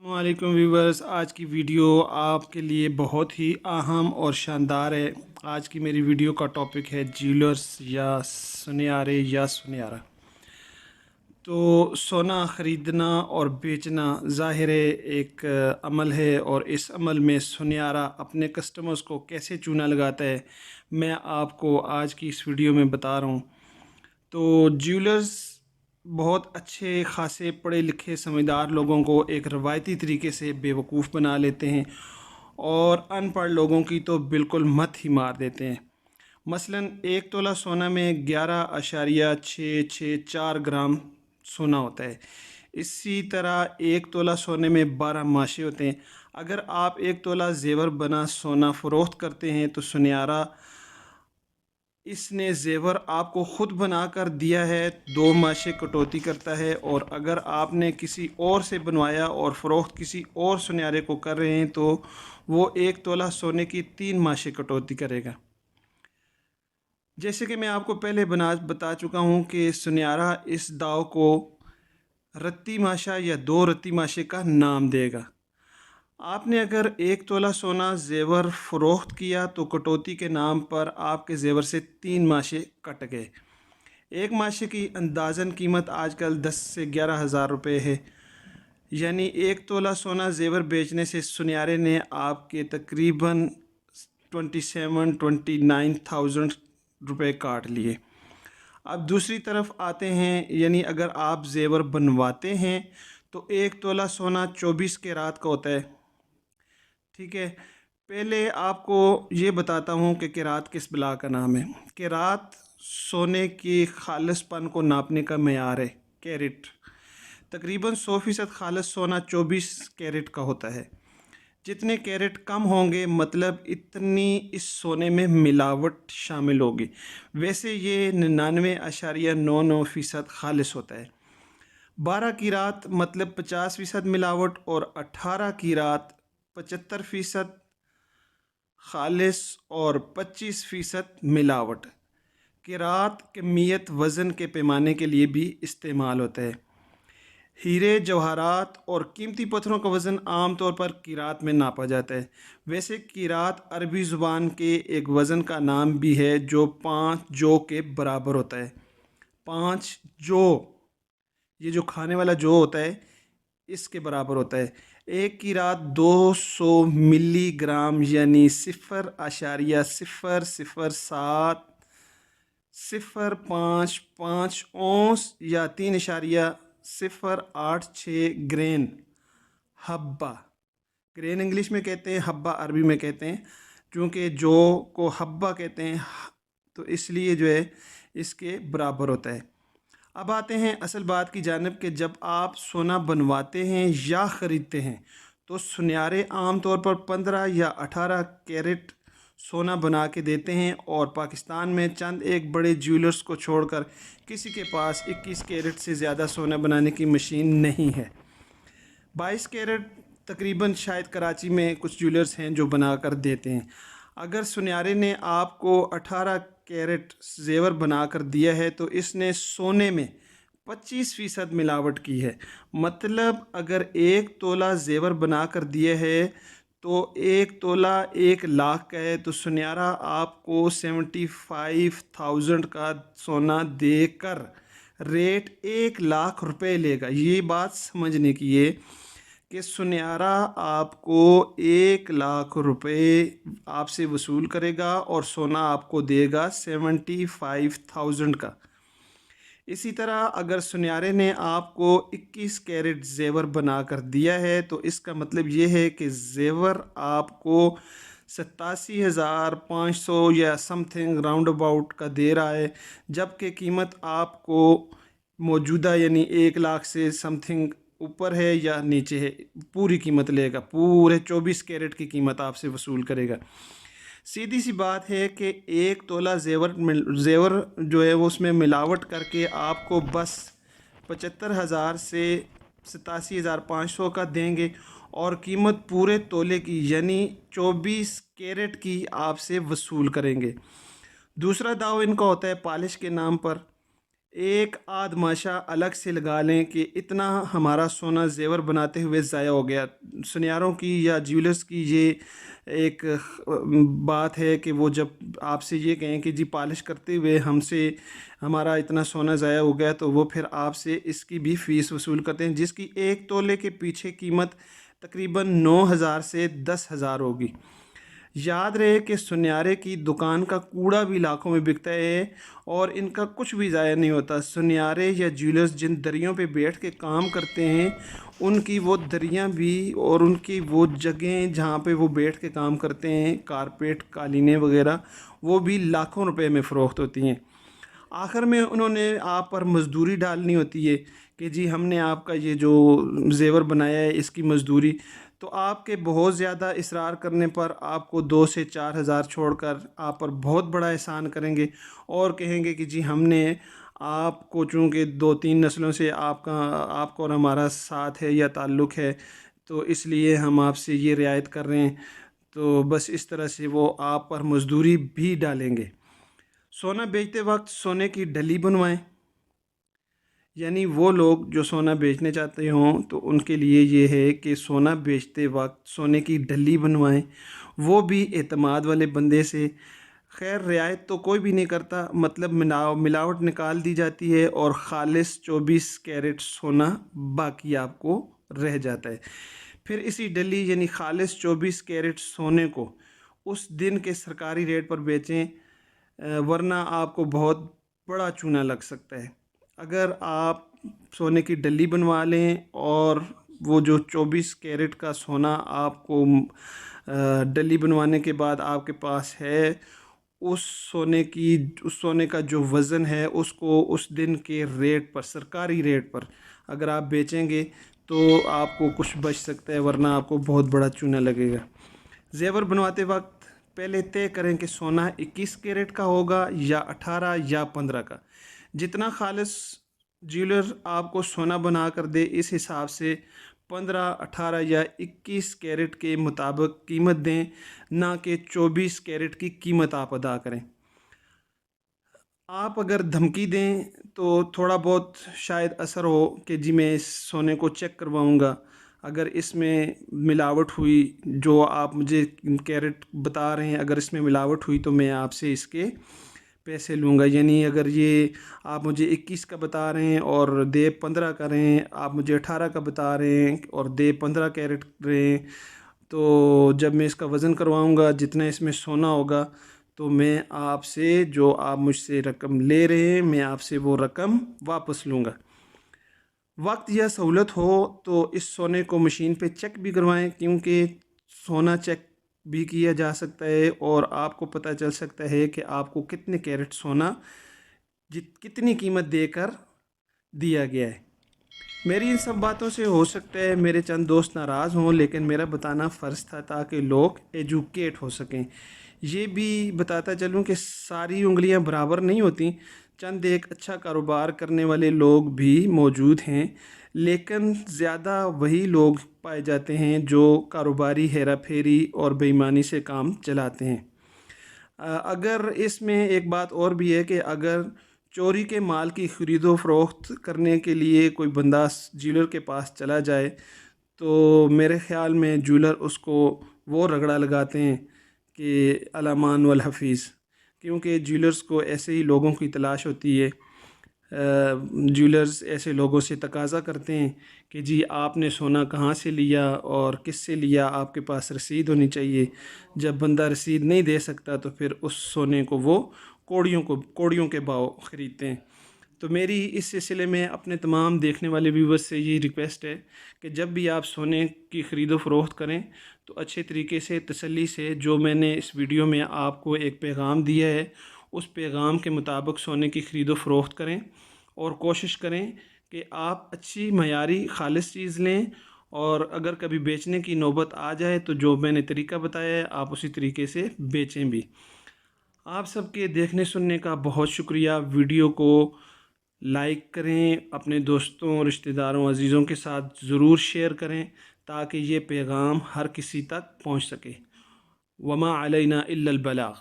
السلام علیکم ویورز، آج کی ویڈیو آپ کے لیے بہت ہی اہم اور شاندار ہے۔ آج کی میری ویڈیو کا ٹاپک ہے جیولرز یا سنیارے یا سنیارہ۔ تو سونا خریدنا اور بیچنا ظاہر ایک عمل ہے، اور اس عمل میں سنیارہ اپنے کسٹمرز کو کیسے چونا لگاتا ہے میں آپ کو آج کی اس ویڈیو میں بتا رہا ہوں۔ تو جیولرز بہت اچھے خاصے پڑھے لکھے سمجھدار لوگوں کو ایک روایتی طریقے سے بیوقوف بنا لیتے ہیں، اور ان پڑھ لوگوں کی تو بالکل مت ہی مار دیتے ہیں۔ مثلاً 1 تولہ سونا میں 11.664 گرام سونا ہوتا ہے۔ اسی طرح 1 تولہ سونے میں 12 ماشے ہوتے ہیں۔ اگر آپ 1 تولہ زیور بنا سونا فروخت کرتے ہیں تو سنیارہ اس نے زیور آپ کو خود بنا کر دیا ہے، 2 ماشے کٹوتی کرتا ہے، اور اگر آپ نے کسی اور سے بنوایا اور فروخت کسی اور سنیارے کو کر رہے ہیں تو وہ 1 تولہ سونے کی 3 ماشے کٹوتی کرے گا۔ جیسے کہ میں آپ کو پہلے بتا چکا ہوں کہ سنیارہ اس داؤ کو رتی ماشا یا 2 رتی ماشے کا نام دے گا۔ آپ نے اگر 1 تولہ سونا زیور فروخت کیا تو کٹوتی کے نام پر آپ کے زیور سے 3 ماشے کٹ گئے۔ ایک ماشے کی اندازاً قیمت آج کل 10 سے 11 ہزار روپے ہے، یعنی 1 تولہ سونا زیور بیچنے سے سنیارے نے آپ کے تقریباً 29,000 روپے کاٹ لیے۔ اب دوسری طرف آتے ہیں، یعنی اگر آپ زیور بنواتے ہیں تو 1 تولہ سونا 24 کیرات کا ہوتا ہے۔ ٹھیک ہے، پہلے آپ کو یہ بتاتا ہوں کہ کیرات کس بلا کا نام ہے۔ کیرات سونے کی خالص پن کو ناپنے کا معیار ہے۔ کیرٹ تقریباً 100% خالص سونا 24 کیرٹ کا ہوتا ہے۔ جتنے کیرٹ کم ہوں گے مطلب اتنی اس سونے میں ملاوٹ شامل ہوگی۔ ویسے یہ 99.99% خالص ہوتا ہے۔ 12 کیرات مطلب 50% ملاوٹ، اور 18 کیرات 75% خالص اور 25% ملاوٹ۔ کیرات کمیت وزن کے پیمانے کے لیے بھی استعمال ہوتا ہے۔ ہیرے، جواہرات اور قیمتی پتھروں کا وزن عام طور پر کیرات میں ناپا جاتا ہے۔ ویسے کیرات عربی زبان کے ایک وزن کا نام بھی ہے جو 5 جو کے برابر ہوتا ہے۔ 5 جو، یہ جو کھانے والا جو ہوتا ہے اس کے برابر ہوتا ہے۔ 1 کیرات 200 ملی گرام یعنی 0.00705 اونس یا 3.086 گرین حبہ۔ گرین انگلش میں کہتے ہیں، حبہ عربی میں کہتے ہیں، چونکہ جو کو حبہ کہتے ہیں تو اس لیے جو ہے اس کے برابر ہوتا ہے۔ اب آتے ہیں اصل بات کی جانب کہ جب آپ سونا بنواتے ہیں یا خریدتے ہیں تو سنیارے عام طور پر 15 یا 18 کیرٹ سونا بنا کے دیتے ہیں، اور پاکستان میں چند ایک بڑے جیولرز کو چھوڑ کر کسی کے پاس 21 کیرٹ سے زیادہ سونا بنانے کی مشین نہیں ہے۔ 22 کیرٹ تقریباً شاید کراچی میں کچھ جیولرز ہیں جو بنا کر دیتے ہیں۔ اگر سنیارے نے آپ کو 18 کیرٹ زیور بنا کر دیا ہے تو اس نے سونے میں 25% ملاوٹ کی ہے۔ مطلب اگر 1 تولہ زیور بنا کر دیا ہے تو 1 تولہ 1 لاکھ کا ہے، تو سنیارہ آپ کو 75,000 کا سونا دے کر ریٹ 1 لاکھ روپے لے گا۔ یہ بات سمجھنے کی ہے کہ سنیارہ آپ کو 1 لاکھ روپے آپ سے وصول کرے گا اور سونا آپ کو دے گا 75,000 کا۔ اسی طرح اگر سنیارے نے آپ کو 21 کیرٹ زیور بنا کر دیا ہے تو اس کا مطلب یہ ہے کہ زیور آپ کو 87,500 یا سم تھنگ راؤنڈ اباؤٹ کا دے رہا ہے، جبکہ قیمت آپ کو موجودہ یعنی 1 لاکھ سے سم تھنگ اوپر ہے یا نیچے ہے، پوری قیمت لے گا، پورے 24 کیرٹ کی قیمت آپ سے وصول کرے گا۔ سیدھی سی بات ہے کہ 1 تولہ زیور جو ہے وہ اس میں ملاوٹ کر کے آپ کو بس 75,000 سے 87,500 کا دیں گے، اور قیمت پورے تولے کی یعنی 24 کیرٹ کی آپ سے وصول کریں گے۔ دوسرا داؤ ان کا ہوتا ہے پالش کے نام پر۔ ایک آدھ ماشا الگ سے لگا لیں کہ اتنا ہمارا سونا زیور بناتے ہوئے ضائع ہو گیا۔ سنیاروں کی یا جیولرز کی یہ ایک بات ہے کہ وہ جب آپ سے یہ کہیں کہ جی پالش کرتے ہوئے ہم سے ہمارا اتنا سونا ضائع ہو گیا، تو وہ پھر آپ سے اس کی بھی فیس وصول کرتے ہیں، جس کی ایک تولے کے پیچھے قیمت تقریباً 9,000 سے 10,000 ہوگی۔ یاد رہے کہ سنیارے کی دکان کا کوڑا بھی لاکھوں میں بکتا ہے اور ان کا کچھ بھی ضائع نہیں ہوتا۔ سنیارے یا جیولرز جن دریوں پہ بیٹھ کے کام کرتے ہیں، ان کی وہ دریاں بھی اور ان کی وہ جگہیں جہاں پہ وہ بیٹھ کے کام کرتے ہیں، کارپیٹ، قالینیں وغیرہ، وہ بھی لاکھوں روپے میں فروخت ہوتی ہیں۔ آخر میں انہوں نے آپ پر مزدوری ڈالنی ہوتی ہے کہ جی ہم نے آپ کا یہ جو زیور بنایا ہے اس کی مزدوری، تو آپ کے بہت زیادہ اصرار کرنے پر آپ کو 2 سے 4 ہزار چھوڑ کر آپ پر بہت بڑا احسان کریں گے اور کہیں گے کہ جی ہم نے آپ کو چونکہ 2-3 نسلوں سے آپ کو اور ہمارا ساتھ ہے یا تعلق ہے، تو اس لیے ہم آپ سے یہ رعایت کر رہے ہیں۔ تو بس اس طرح سے وہ آپ پر مزدوری بھی ڈالیں گے۔ سونا بیچتے وقت سونے کی ڈلی بنوائیں، یعنی وہ لوگ جو سونا بیچنے چاہتے ہوں تو ان کے لیے یہ ہے کہ سونا بیچتے وقت سونے کی ڈلی بنوائیں، وہ بھی اعتماد والے بندے سے۔ خیر رعایت تو کوئی بھی نہیں کرتا، مطلب ملاوٹ نکال دی جاتی ہے اور خالص 24 کیرٹ سونا باقی آپ کو رہ جاتا ہے۔ پھر اسی ڈلی یعنی خالص 24 کیرٹ سونے کو اس دن کے سرکاری ریٹ پر بیچیں، ورنہ آپ کو بہت بڑا چونا لگ سکتا ہے۔ اگر آپ سونے کی ڈلی بنوا لیں اور وہ جو 24 کیرٹ کا سونا آپ کو ڈلی بنوانے کے بعد آپ کے پاس ہے، اس سونے کا جو وزن ہے اس کو اس دن کے ریٹ پر، سرکاری ریٹ پر اگر آپ بیچیں گے تو آپ کو کچھ بچ سکتا ہے، ورنہ آپ کو بہت بڑا چونا لگے گا۔ زیور بنواتے وقت پہلے طے کریں کہ سونا 21 کیرٹ کا ہوگا یا 18 یا 15 کا۔ جتنا خالص جیولر آپ کو سونا بنا کر دے اس حساب سے 15، 18 یا 21 کیرٹ کے مطابق قیمت دیں، نہ کہ 24 کیرٹ کی قیمت آپ ادا کریں۔ آپ اگر دھمکی دیں تو تھوڑا بہت شاید اثر ہو کہ جی میں اس سونے کو چیک کرواؤں گا، اگر اس میں ملاوٹ ہوئی جو آپ مجھے کیرٹ بتا رہے ہیں، اگر اس میں ملاوٹ ہوئی تو میں آپ سے اس کے پیسے لوں گا۔ یعنی اگر یہ آپ مجھے 21 کا بتا رہے ہیں اور دے 15 کا رہے ہیں، آپ مجھے 18 کا بتا رہے ہیں اور دے 15 کیرٹ رہے ہیں، تو جب میں اس کا وزن کرواؤں گا جتنا اس میں سونا ہوگا تو میں آپ سے جو آپ مجھ سے رقم لے رہے ہیں میں آپ سے وہ رقم واپس لوں گا۔ وقت یا سہولت ہو تو اس سونے کو مشین پہ چیک بھی کروائیں، کیونکہ سونا چیک بھی کیا جا سکتا ہے اور آپ کو پتہ چل سکتا ہے کہ آپ کو کتنے کیرٹ سونا کتنی قیمت دے کر دیا گیا ہے۔ میری ان سب باتوں سے ہو سکتا ہے میرے چند دوست ناراض ہوں، لیکن میرا بتانا فرض تھا تاکہ لوگ ایجوکیٹ ہو سکیں۔ یہ بھی بتاتا چلوں کہ ساری انگلیاں برابر نہیں ہوتی، چند ایک اچھا کاروبار کرنے والے لوگ بھی موجود ہیں، لیکن زیادہ وہی لوگ پائے جاتے ہیں جو کاروباری ہیرا پھیری اور بے ایمانی سے کام چلاتے ہیں۔ اگر اس میں ایک بات اور بھی ہے کہ اگر چوری کے مال کی خرید و فروخت کرنے کے لیے کوئی بندہ جیولر کے پاس چلا جائے تو میرے خیال میں جیولر اس کو وہ رگڑا لگاتے ہیں کہ الامان والحفیظ، کیونکہ جیولرز کو ایسے ہی لوگوں کی تلاش ہوتی ہے۔ جیولرز ایسے لوگوں سے تقاضا کرتے ہیں کہ جی آپ نے سونا کہاں سے لیا اور کس سے لیا، آپ کے پاس رسید ہونی چاہیے۔ جب بندہ رسید نہیں دے سکتا تو پھر اس سونے کو وہ کوڑیوں کے بھاؤ خریدتے ہیں۔ تو میری اس سلسلے میں اپنے تمام دیکھنے والے ویورز سے یہ ریکویسٹ ہے کہ جب بھی آپ سونے کی خرید و فروخت کریں تو اچھے طریقے سے تسلی سے، جو میں نے اس ویڈیو میں آپ کو ایک پیغام دیا ہے اس پیغام کے مطابق سونے کی خرید و فروخت کریں اور کوشش کریں کہ آپ اچھی معیاری خالص چیز لیں، اور اگر کبھی بیچنے کی نوبت آ جائے تو جو میں نے طریقہ بتایا ہے آپ اسی طریقے سے بیچیں بھی۔ آپ سب کے دیکھنے سننے کا بہت شکریہ۔ ویڈیو کو لائک کریں، اپنے دوستوں، رشتہ داروں، عزیزوں کے ساتھ ضرور شیئر کریں تاکہ یہ پیغام ہر کسی تک پہنچ سکے۔ وما علینا الا البلاغ۔